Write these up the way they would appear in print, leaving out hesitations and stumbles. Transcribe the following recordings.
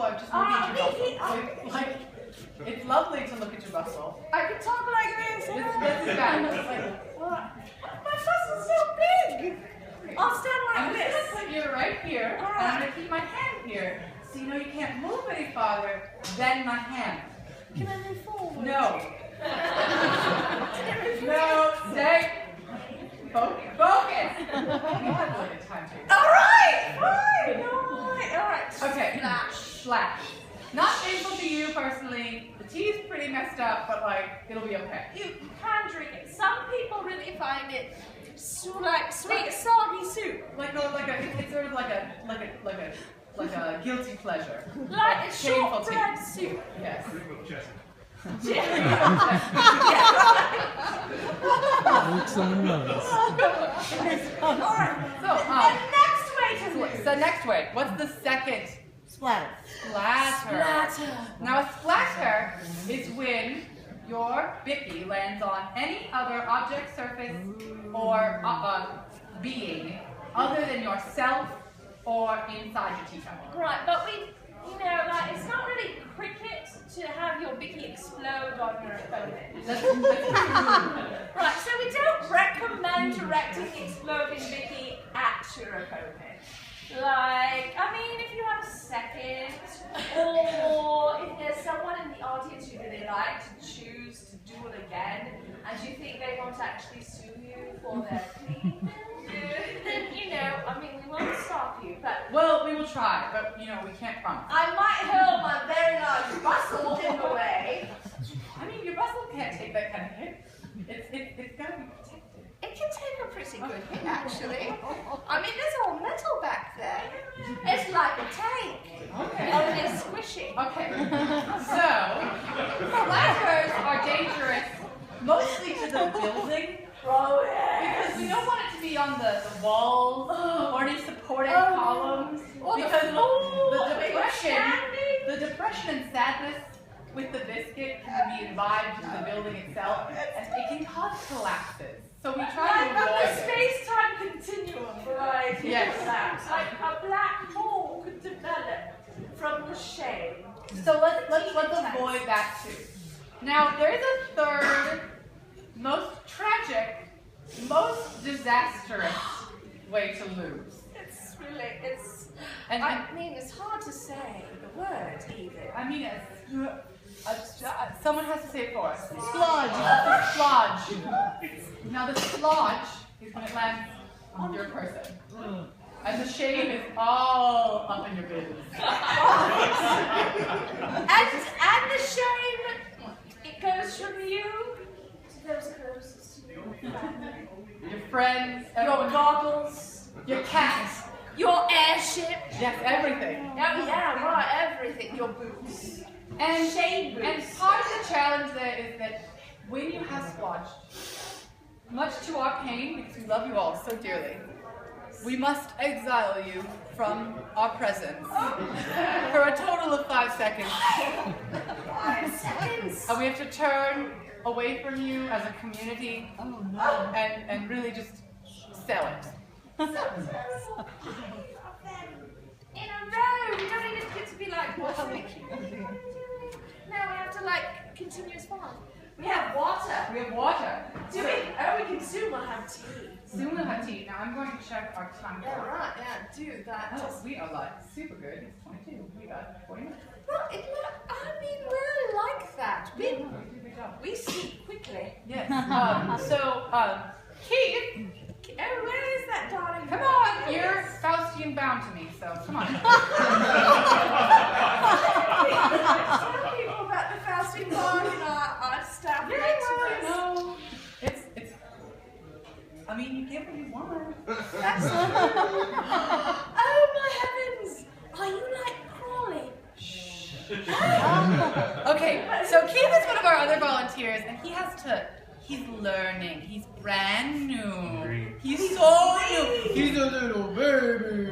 are just looking at your muscle. Like, it's lovely to look at your muscle. I can talk like this. This is bad. It's like, My muscle's so big. I'll stand like I'm this. just gonna put you right here, and I'm gonna keep my hand here, so you know you can't move any farther than my hand. Can I move forward? No. No, stay. Focus. All right, fine. All right. Okay. Splash. Not painful to you personally. The tea's pretty messed up, but like it'll be okay. You can drink it. Some people really find it like sweet, soggy soup. It's sort of like a guilty pleasure. Like a shortbread soup. Yes. Alright. So, the next way. What's the second? Splatter. Splatter. Now a splatter is when your bicky lands on any other object, surface, or being other than yourself or inside your teacup. Right, but it's not really cricket to have your bicky explode on your opponent. Right, so we don't recommend directing the exploding bicky at your opponent. Like, if you have a second, or if there's someone in the audience you really like to choose to duel again, and you think they won't actually sue you for their plea, then, we won't stop you, but... Well, we will try, but, we can't promise. I might hurl my very large bustle in the way. Your bustle can't take that kind of hit. It's got to be protected. It can take a pretty good hit, actually. There's all metal back there. It's like a tank. Okay. Only it's squishy. Okay. So, splatters are dangerous mostly to the building. Oh, yes. Because we don't want it to be on the walls or any supporting columns. Because the depression and sadness with the biscuit can be imbibed into the building itself, and it can cause collapses. So we try to avoid the it. space-time continuum variety Yes. collapse. Like a black hole could develop from the shade. So let's avoid that too. Now there is a third, most tragic, most disastrous way to lose. It's hard to say the word even. Someone has to say it for us. Slodge. Slodge. Now the slodge is when it lands on your person. And the shame is all up in your business. and the shame, it goes from you to those closest to you. Your friends, Your goggles, your cat, your airship. yes, everything. Oh yeah, right, everything. Your boots. And Shade boots. And part of the challenge there is that when you have splodged, much to our pain, because we love you all so dearly, we must exile you from our presence for a total of 5 seconds. 5 seconds. And we have to turn away from you as a community and really just sell it. In a row. We don't even get to be like, what's the Mickey? No, we have to continuous fun. We have water. We have water. We can soon we'll have tea. Soon we'll have tea. Now I'm going to check our time. Yeah, right, yeah, do that. Oh, we are super good. It's 22. We got 40 minutes. Well, we're like that. We see quickly. Yes. Keith. Oh, where is that, darling? Come on, you're Faustian bound to me, so come on. Tell people about the Faustian bond in our staff next to us. You get what you want. That's oh my heavens! Are you like crawling? Okay, so Keith is one of our other volunteers, and he's learning. He's brand new. He's so new. He's a little baby.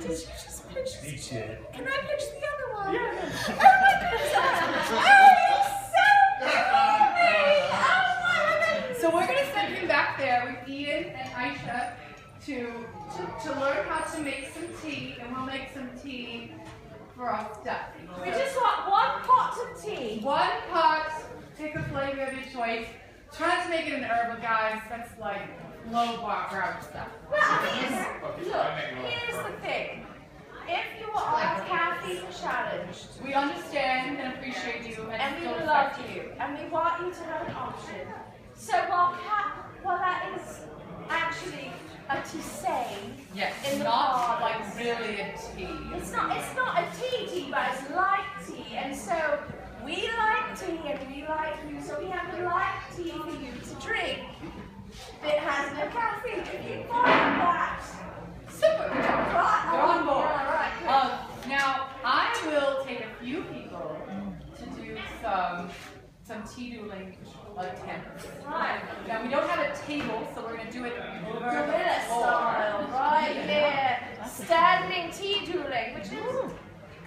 Did you just pitch this? Can I pitch the other one? Yeah. Oh my goodness! Oh, you're so funny! Oh my heavens! So we're going to send him back there with Ian and Aisha to to learn how to make some tea, and we'll make some tea for our stuff. We just want one pot of tea. One pot, pick a flavor of your choice. Try not to make it an herbal, guys. That's like low bar stuff. Well, I mean, look, here's the thing. If you are caffeine challenged, we understand and appreciate you, and we love you, and we want you to have an option. So while that is actually a tisane, yes, in the not bar, like really a tea. It's not a tea, but it's light tea, and so we like tea and we like you, so we have a light tea for you to drink that has no caffeine. If you find that, super. right, We're on board. Right, now I will take a few people to do some tea dueling attempts. right. Now we don't have a table, so we're going to do it over Gorilla style, right here. Standing tea dueling, which is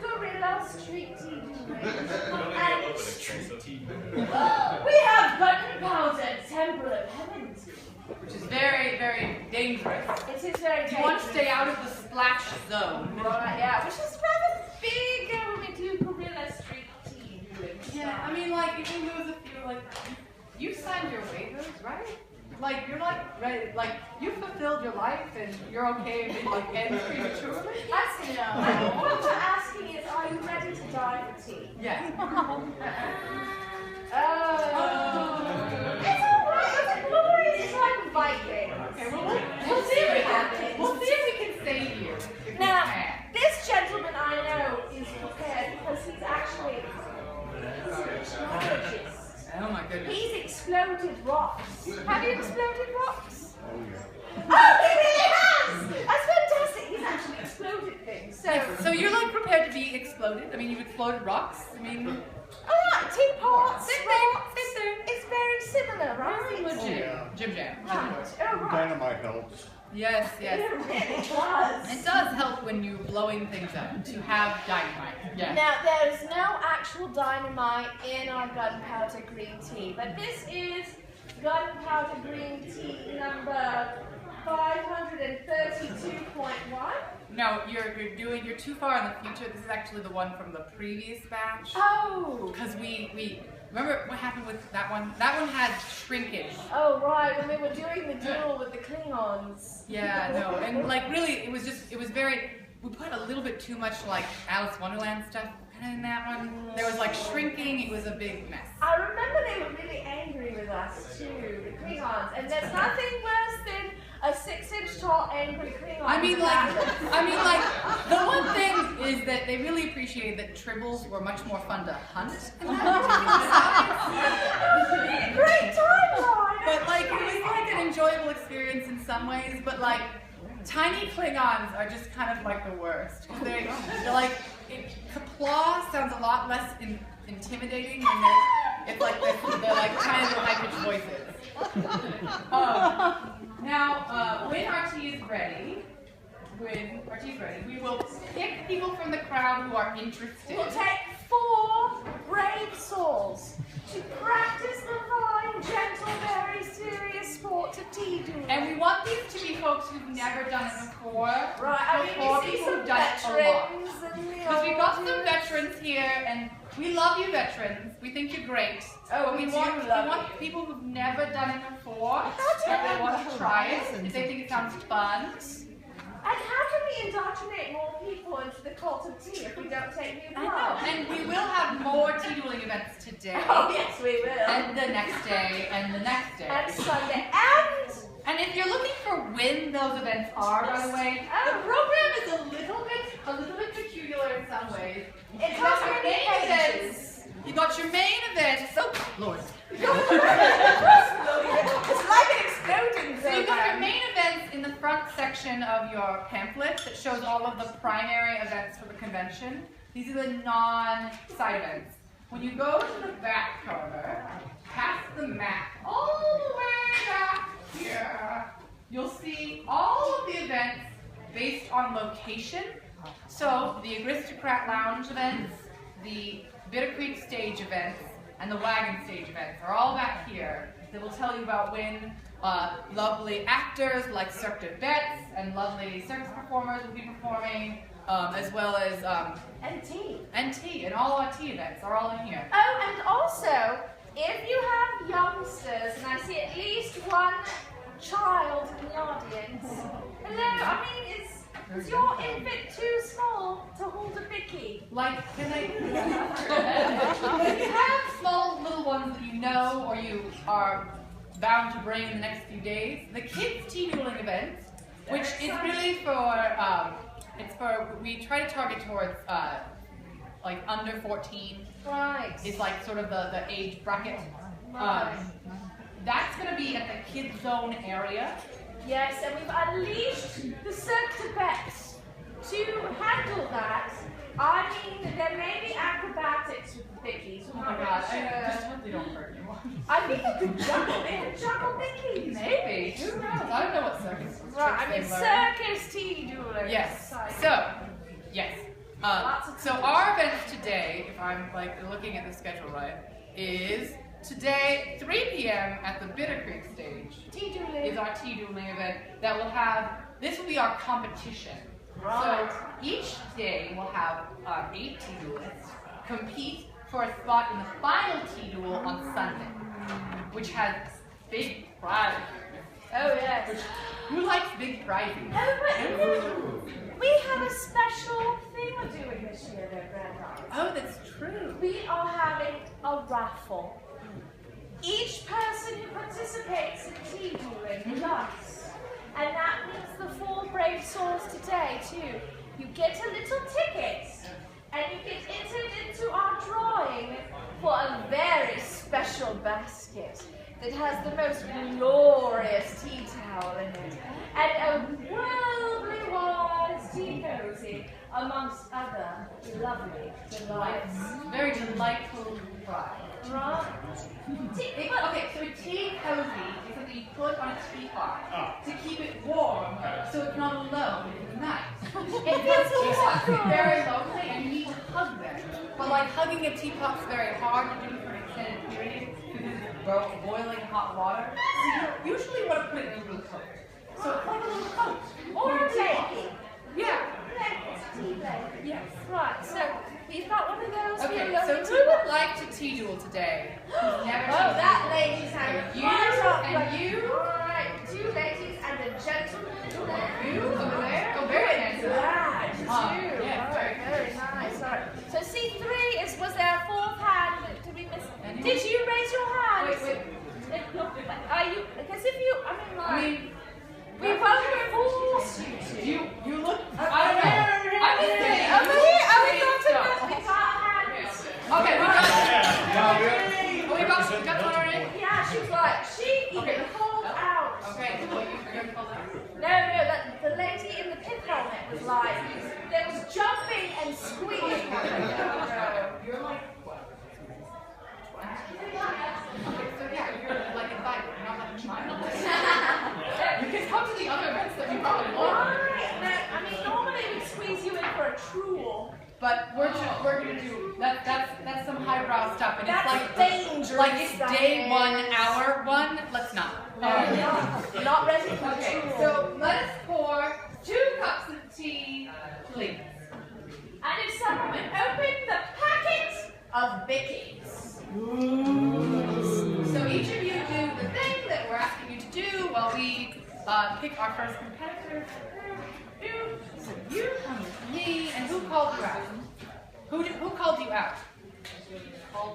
gorilla street tea dueling. And we have gunpowder, temple of heaven tea. which is very, very dangerous. It is very dangerous. You want to stay out of the splash zone. Right, yeah, which is rather big when we do gorilla street tea dueling. Yeah, I mean, like, if you lose a few, like, you signed your waivers, right? Like, you're like, ready, like, you fulfilled your life and you're okay if it, like, ends prematurely? That's no. I think what we're asking is, are you ready to die for tea? Yes. It's alright, it's a glorious time of Viking. Okay, well, we'll see if we can. We'll see if we can save you. If we Now, can. this gentleman I know is prepared because he's actually a technologist. Oh my goodness. He's exploded rocks. Have you exploded rocks? Oh, yeah. Oh, he really has! That's fantastic. He's actually exploded things. So you're like prepared to be exploded? I mean, you've exploded rocks? I mean, alright, teapots, Same thing, rocks. same thing. It's very similar, right? legit. Jim Jam. Right. Oh, right. Dynamite helps. Yes, yes. It really does. It does help when you're blowing things up to have dynamite. Yes. Now, there's no actual dynamite in our gunpowder green tea, but this is gunpowder green tea number 532.1. No, you're too far in the future. This is actually the one from the previous batch. Oh! Because we remember what happened with that one? That one had shrinkage. Oh, right, when we were doing the duel with the Klingons. Yeah, no, and like really, it was very. We put a little bit too much like Alice Wonderland stuff in that one. There was like shrinking. It was a big mess. I remember they were really angry with us too, the Klingons, and there's nothing worse than a 6-inch tall angry Klingon. I mean, like, the one thing is that they really appreciated that tribbles were much more fun to hunt. Great timeline! But like, it was like an enjoyable experience in some ways. But like, tiny Klingons are just kind of like the worst. They're like, Kapla sounds a lot less intimidating when it's like this. They're like tiny little high-pitched voices. Now, when our tea is ready, we will pick people from the crowd who are interested. We'll take 4 brave souls to practice the fine, gentle, very serious sport of tea dueling. And we want these to be folks who've never done it before. Right, I mean, Before you see people some who've done it a lot. veterans and Because we've got some veterans here, and we love you veterans. We think you're great. Oh, But we want people who've never done it before, if they want to try it, if they think it sounds fun. And how can we indoctrinate more people into the cult of tea if we don't take new I know. blood? And we will have more tea dueling events today. Oh, yes, we will. And the next day, and the next day. And Sunday, And if you're looking for when those events are, by the way, the program is a little bit peculiar in some ways. It You got has your many main pages. events. You got your main event. Oh, Lord. It's like an exploding So you've got your program. main events in the front section of your pamphlet that shows all of the primary events for the convention. These are the non-side events. When you go to the back cover, past the map, all the way back here, you'll see all of the events based on location. So the Aristocrat Lounge events, the Bitter Creek stage events, and the Wagon stage events are all back here. They will tell you about when lovely actors like Cirque du Bets and lovely circus performers will be performing, as well as And tea. And all our tea events are all in here. Oh, and also, if you have youngsters, and I see at least one child in the audience, hello, I mean, is your infant too small to hold a bicky? Like, can I? If you have small little ones that you know or you are bound to bring in the next few days, the kids' tea dueling event, which is really for, we try to target towards like under 14. Right. It's like sort of the age bracket. Right. That's going to be at the kids zone area. Yes, and we've unleashed the Cirque du Bets to handle that. I mean, there may be acrobatics with the bickies. Oh my god, I just hope they don't hurt anyone. I think you could juggle. They could juggle bickies. Maybe. Who knows? I don't know what circus. Right, I mean, circus tea duelers. Yes. Yes. Lots of So our event today, if I'm like looking at the schedule right, is today 3 p.m. at the Bitter Creek stage. Tea dueling. Is our tea dueling event that will have. This will be our competition. Right. So each day we'll have 8 tea duelists compete for a spot in the final tea duel on Sunday, which has big prizes. Oh, yes. Who likes big prizes? Oh, but we have a special thing we're doing this year at Grand Arbiter. Oh, that's true. We are having a raffle. Each person who participates in tea dueling loves. And that means the 4 brave souls today, too. You get a little ticket, and you get entered into our drawing for a very special basket that has the most glorious tea towel in it, and a worldly wise tea cozy, amongst other lovely delights. Very delightful prize. Right? Okay, so a tea cozy is something you put on a teapot to keep it warm, so it's not alone at night. It feels teapots very lonely, and you need to hug them. But like hugging a teapot's very hard to do for an extended period because it's boiling hot water. So you usually want to put it in a little coat. So it's like a little coat Or a teapot. blanket. Yeah. Tea blanket. Yes. Right, so we've got one of those. Okay, here, so lovely. who would like to tea duel today? Who's never Oh, tea that dueled? lady's hand. You and you. Alright, 2 ladies and a gentleman there. You over there? Oh, very handsome. Glad, Yeah, Alright, very nice. Alright. So C3 was there a 4th hand? Did we miss? Anyone? Did you raise your hand? Wait. Are you? Because if you, I mean, we won't force you to. you look. I don't know. I'm just saying. Over here, We we got hands. Okay, we got one already. Yeah, she's like, she even called out. Okay, well, you're called out. No, the lady in the pith helmet was like, there was jumping and squealing. You're like what? 20? Okay, so yeah, you're like invited, not like a child. You can come to the other events that we probably want. I mean, normally we squeeze you in for a truel. But we're gonna do that's some highbrow stuff, and That's it's like dangerous. like it's day 1, hour 1. Let's not. Not ready for Okay, truel. so let us pour 2 cups of tea, please. And if someone would open the packet of bickies. So each of you do the thing that we're asking you to do while we pick our first competitor. So you come with me, and who called you out? Who called you out?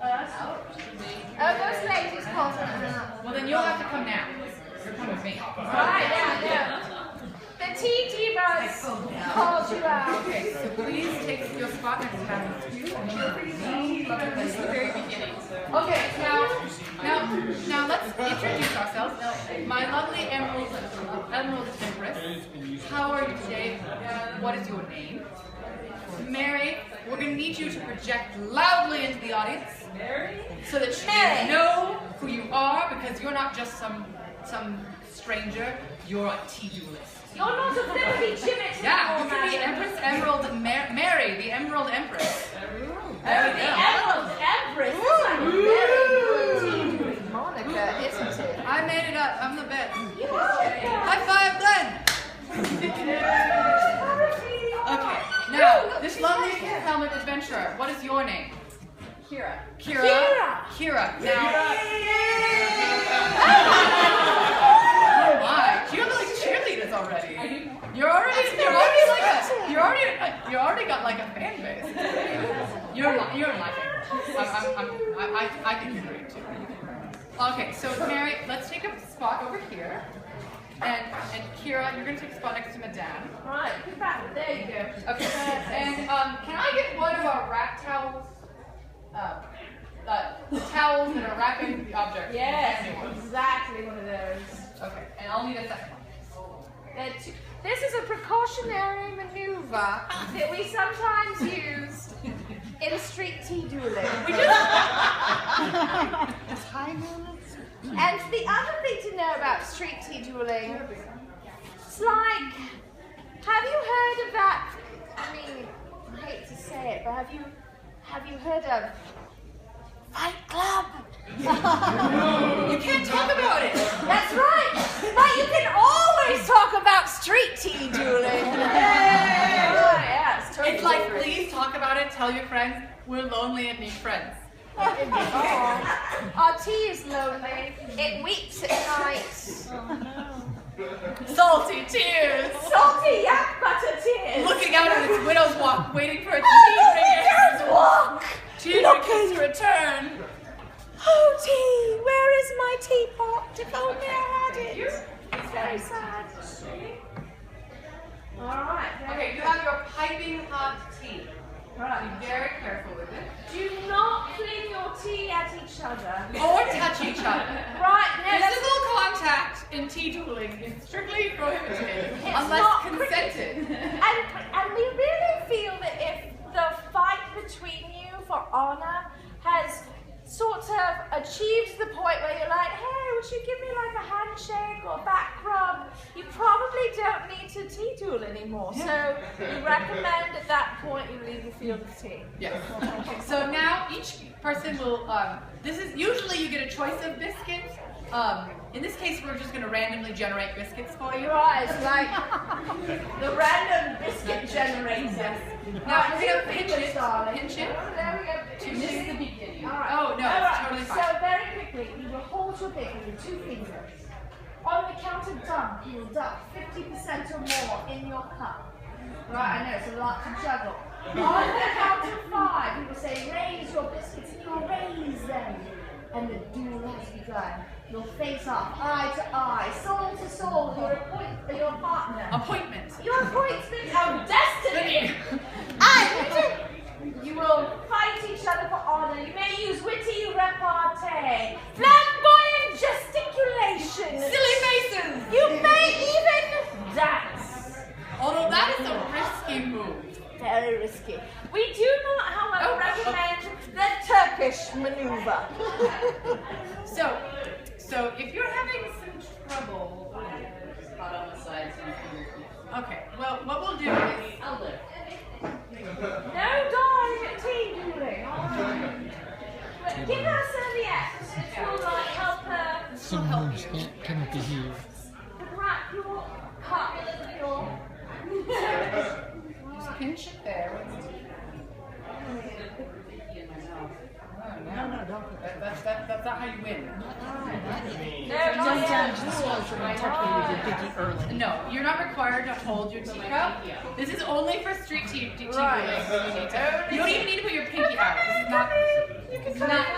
Us. Oh, those ladies called her. Well, then you'll have to come now. You're coming with me. Right, yeah. The tea divas called you out. Okay, so please take your spot next to Madame Askew, and you're free to leave at the very beginning. Okay, now let's introduce ourselves. My lovely Emerald Empress, how are you today? What is your name? Mary, we're going to need you to project loudly into the audience so that she can know who you are, because you're not just some stranger, you're a tea duelist. You're not a flippity gibbet. Yeah, you can be Empress Emerald Mary, the Emerald Empress. There we The go. Emerald Empress. That's like a very good tea dueling moniker, isn't it? I made it up. I'm the best. lovely helmet adventurer, what is your name? Kira. Kira. Now. Oh my! You have like cheerleaders already. You already got like a fan base. You're my fan. I think you're great too. Okay, so Mary, let's take a spot over here. And Kira, you're gonna take a spot next to Madame. Right, put back. There you go. Okay. And can I get one of our wrap towels? The towels that are wrapping the object. Yes, exactly one of those. Okay, and I'll need a second one. This is a precautionary maneuver that we sometimes use in street tea dueling. We just And the other thing to know about street tea dueling, it's like, have you heard of that? I mean, I hate to say it, but have you heard of Fight Club? You can't talk about it. That's right. But you can always talk about street tea dueling. Yeah, it's totally It's like, different. please talk about it. Tell your friends we're lonely and need friends. Our tea is lonely. It weeps at night. Salty tears. Salty yak butter tears. Looking out at its widow's walk, waiting for its tea Walk. drinkers to return. Oh, tea. Where is my teapot? If only I had it. It's very sad. All right. Okay, you have your piping hot tea. Right. Be very careful with it. Do not fling your tea at each other. Or touch each other. Right. No, Physical contact in tea dueling is strictly prohibited unless not consented. And we really feel that if the fight between you for honor has sort of achieved the point where you're like, hey, would you give me like a handshake or back rub? You probably don't need to tea duel anymore. Yeah. So we recommend at that point you leave the field of tea. Yes. Okay, so now each person will, this is, usually you get a choice of biscuits. In this case, we're just going to randomly generate biscuits for you. Right, it's like the random biscuit generator. Now, we're going to pinch it. Darling. Pinch it. There we go. This is the beginning. All right. Oh, no, All it's right. totally fine. So very quickly, you will hold your baby with 2 fingers. On the count of dunk, you will dump 50% or more in your cup. Right, I know, it's a lot to juggle. On the count of 5, you will say, raise your biscuits, and you will raise them. And the duel has begun. You'll face off, eye to eye, soul to soul, your partner. Appointment. Your appointment of destiny. And you will fight each other for honor. You may use witty repartee, flamboyant gesticulation. Silly faces. You may even dance. Although that is a risky move. Very risky. We do not, however, recommend the Turkish maneuver. So if you're having some trouble, okay. Well, what we'll do is No dying at tea dueling. But give her a serviette. It will like help her. Some moves cannot be here. Wrap your cup with your. just pinch it there. No, don't. That's not how you win. No, you're not required to hold your teacup. This is only for street tea dueling. Right. You don't even need to put your pinky out. This is not.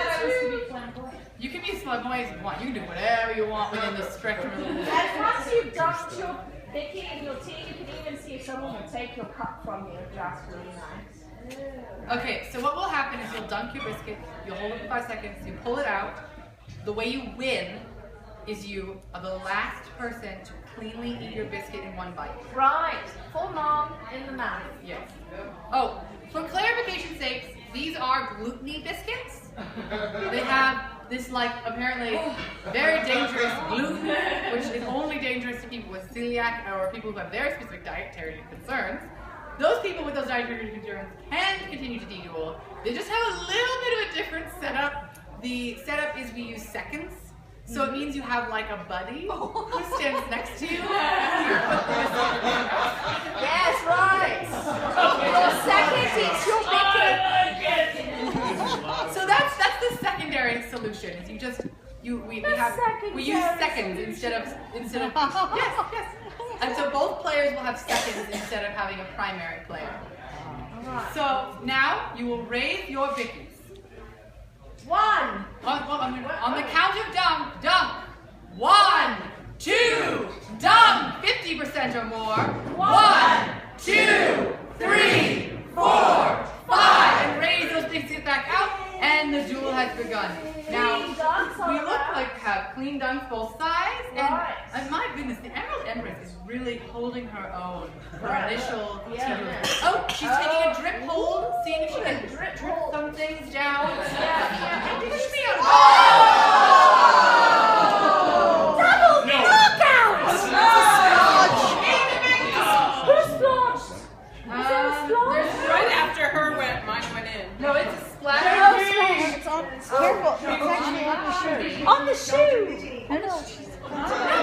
You can be flamboyant if you want. You can do whatever you want within the spectrum of the rule. And once you've dunked your Vicky and your tea, you can even see if someone will take your cup from you. That's really nice. Okay, so what will happen is you'll dunk your biscuit, you'll hold it for 5 seconds, you pull it out. The way you win is you are the last person to cleanly eat your biscuit in one bite. Right, full mom in the mouth. Yes. Oh, for clarification's sake, these are gluten-y biscuits. They have this, like, apparently very dangerous gluten, which is only dangerous to people with celiac or people who have very specific dietary concerns. Those people with those dietary concerns can continue to de-duel. They just have a little bit of a different setup. The setup is we use seconds. So it means you have like a buddy who stands next to you. Yes, right. Your second seconds instead of yes. And so both players will have seconds instead of having a primary player. So now you will raise your bickies. One. On the count of dunk. 1, 2, dunk. 50% or more. 1, 2, 3, 4, 5. And raise those bickies back out. And the duel has begun. Now, we look like clean dunks both sides. And my goodness, the Emerald Empress is really holding her own. Her initial team. Oh, she's taking a drip hold, seeing if she can drip some things down. And push me out. Double knockout! Who's launched? Right after her mine went in. No, it's a splash. It's on. Careful. It's actually on the shirt. On the shoe!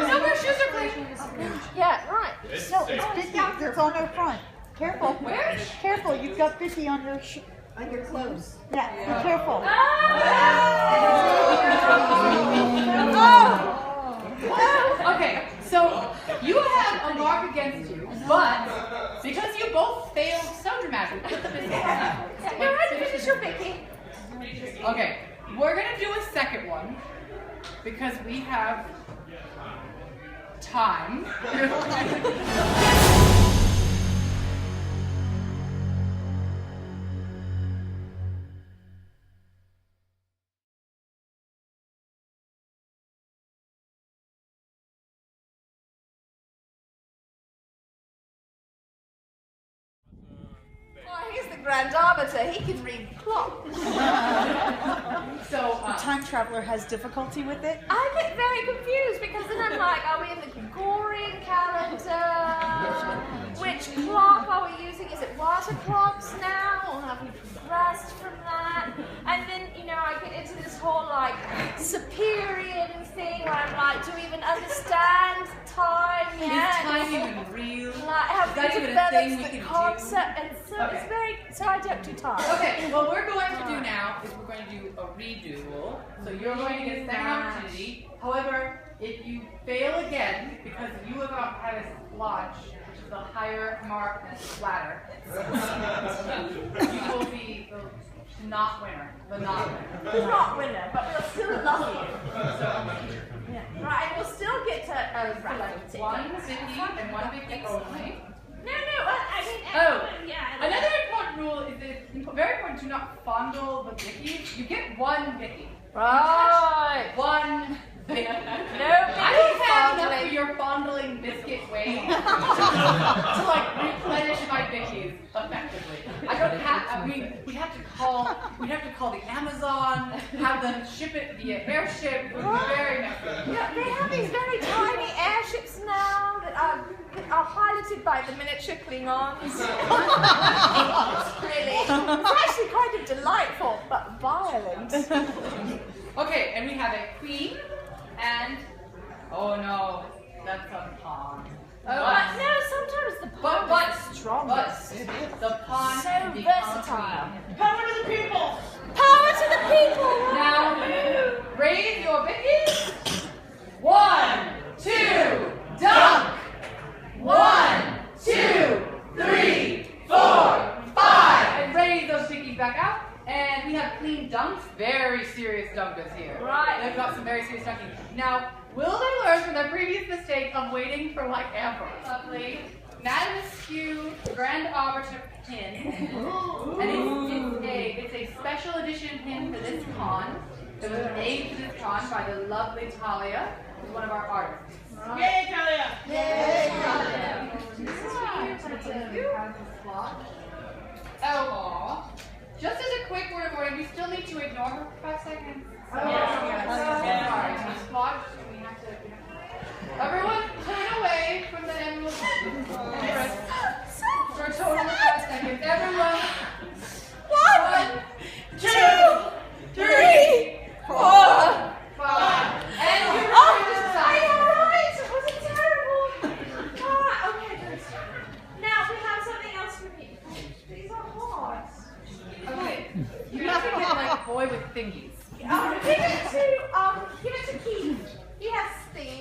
No, their shoes are clean. Yeah, right. No, it's Vicky. It's on her front. Careful. Where? Careful. You've got Vicky on your On your clothes. Yeah. Be careful. Okay, so you have a mark against you, but because you both failed so dramatically, put the biscuit down. You're right, finish your Vicky. Okay, we're gonna do a second one because we have time. He's the Grand Arbiter. He can read clock. So, The time traveler has difficulty with it. I get very confused because then I'm like, are we in the Gregorian calendar? Which clock are we using? Is it water clocks now? Or have we progressed from that? And then, I get into this whole like Superior thing where I'm like, do we even understand time yet? is time even real? Like, have That's we even a thing we developed the can concept? And so Okay. it's very, so I don't do time. Okay, what we're going to do now is we're going to do a redo. So you're going to get a second opportunity. However, if you fail again, because you have had a splotch, which is a higher mark than splatter, you will be the not winner. The not winner. We're not winner, but we'll still love you. Right, and we'll still get to So one Vicky and one Vicky only. No, I mean, Oh, yeah. another important rule is that it's very important to not fondle the Vickies. You get one Vicky. Right. One Vicky. No, I don't have enough of your fondling biscuit ways to like replenish my Vickies effectively. I don't have. We'd have to call the Amazon, have them ship it via airship. It would be very messy. Yeah, they have these very tiny airships now that are piloted by the miniature Klingons. It's actually kind of delightful, but violent. Okay, and we have a queen and oh no, that's a pawn. But no, sometimes the pawn is strongest. The pawn So can become versatile. queen. Power to the people! Power to the people! Now, raise your Vickies. 1, 2, dunk. 1, 2, 3, 4, 5. And raise those Vickies back out. And we have clean dunks, very serious dunkers here. Right. They've got some very serious dunking. Now, will they learn from their previous mistake of waiting for like ever? Lovely. Madame Askew Grand Arbiter pin. And it's a special edition pin for this con. It was made for this con by the lovely Talia, who's one of our artists. Yay, Talia! Yay, Talia! Oh, just as a quick word of warning, we still need to ignore her for 5 seconds. Sorry, we splotched and we have to. Everyone, turn away from the Emerald Empress for a total of 5 seconds. Everyone. 1, 2, 3, 4, 5. And you're Alright, was it terrible? Okay, good. Now we have something else for me. These are hard. Okay, you have to get like boy with thingies. Give it to Keith. He has things.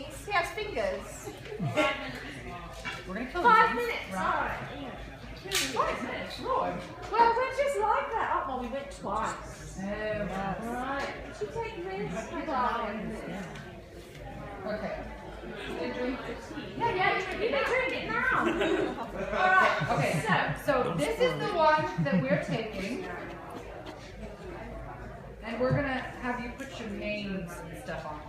Lord. Well, we're just like that, aren't we? We went twice. Right. Did you take this, my darling? Okay. Yeah, you can drink it now. Alright, Okay. So this is the one that we're taking. And we're gonna have you put your names and stuff on.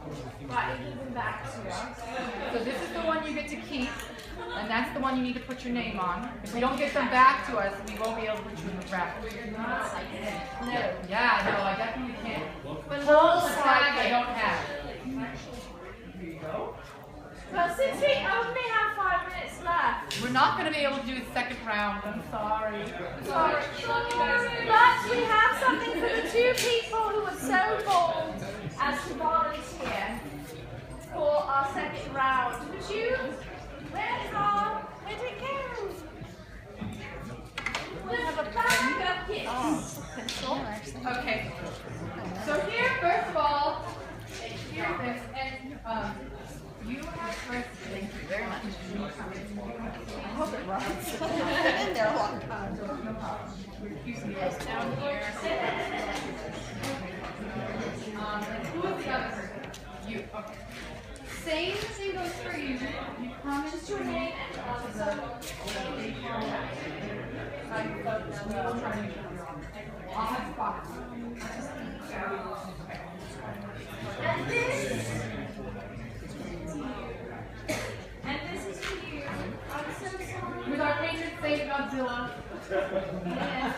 right, you give them back to us. So this is the one you get to keep, and that's the one you need to put your name on. If we don't get them back to us, we won't be able to put you in the raffle. No. Yeah, no, I definitely can't. But Hold the tag I don't have. Here you go. Well, since we only have 5 minutes left. We're not gonna be able to do a second round. I'm sorry. Sorry. But we have something for the 2 people who were so bold as to volunteer for our second round. Would you? Where'd it go? We have a bag of gifts. Okay. So here, first of all, here's this, and you have first. Thank you very much. I hope it runs. It's been in there a long time. No problem. Down here. And who is the other person? You. Okay. Same thing goes for you. You promise Just your name and I'll have spots. And this is for you. I'm so sorry. With our patron Saint Godzilla. Yes.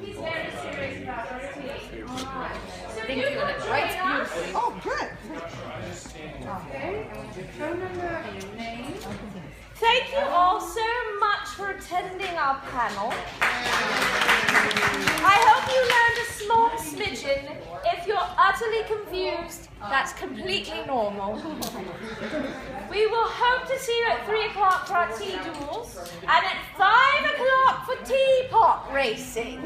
He's very serious about this tea. Alright. So you you, can and it writes join us. Oh, good. Okay. Phone number and your name. Thank you all so much for attending our panel. I hope you learned a small smidgen. If you're utterly confused, that's completely normal. We will hope to see you at 3 o'clock for our tea duels, and at 5 o'clock for teapot racing.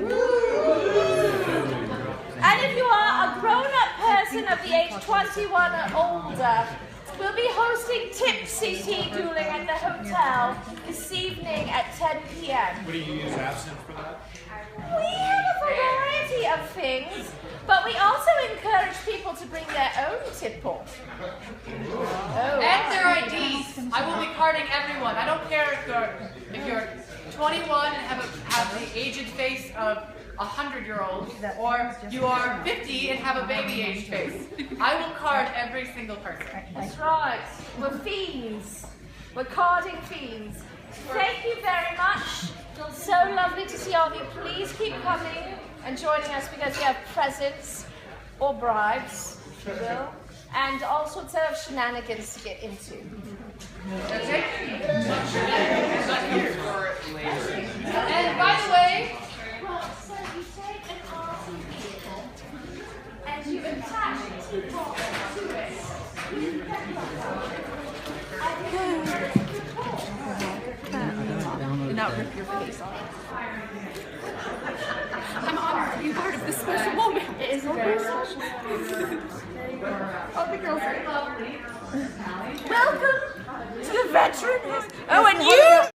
And if you are a grown-up person of the age 21 or older, we'll be hosting tipsy tea dueling at the hotel this evening at 10 p.m. What do you use absinthe for that? We have a variety of things, but we also encourage people to bring their own tipple. And their IDs. I will be carding everyone. I don't care if you're 21 and have the aged face of a 100-year-old, or you are 50 and have a baby-aged face. I will card every single person. That's right. We're fiends. We're carding fiends. Thank you very much. So lovely to see all of you. Please keep coming and joining us because we have presents or bribes, if you will, and all sorts of shenanigans to get into. Okay? And by the way, So you take an RC vehicle and you attach a teapot to it. And now rip your face off. I'm honored to be part of this special moment. It is very special. Oh, the girls are lovely. Welcome to the veteran. Oh, and you.